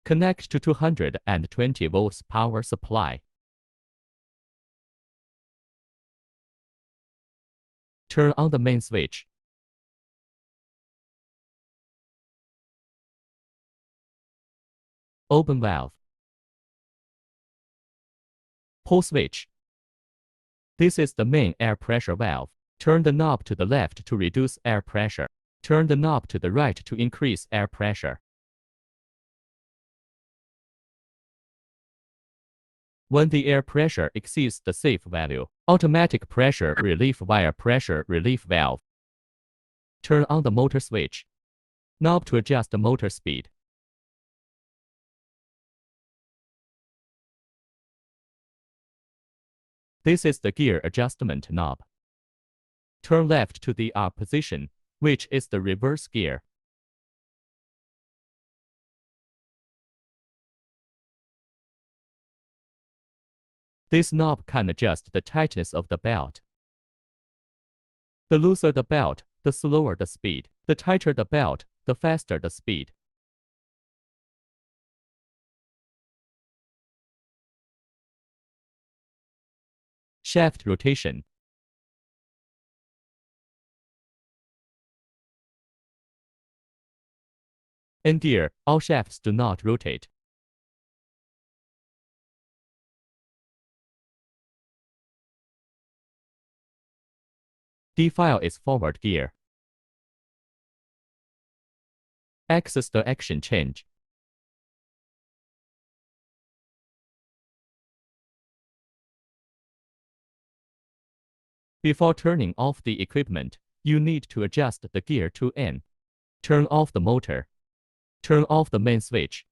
Connect to 220 volts power supply. Turn on the main switch. Open valve. Pull switch. This is the main air pressure valve. Turn the knob to the left to reduce air pressure. Turn the knob to the right to increase air pressure. When the air pressure exceeds the safe value, automatic pressure relief via pressure relief valve. Turn on the motor switch. Knob to adjust the motor speed. This is the gear adjustment knob. Turn left to the up position, which is the reverse gear. This knob can adjust the tightness of the belt. The looser the belt, the slower the speed. The tighter the belt, the faster the speed. Shaft rotation. In gear, all shafts do not rotate. D-file is forward gear. Access the action change. Before turning off the equipment, you need to adjust the gear to N. Turn off the motor. Turn off the main switch.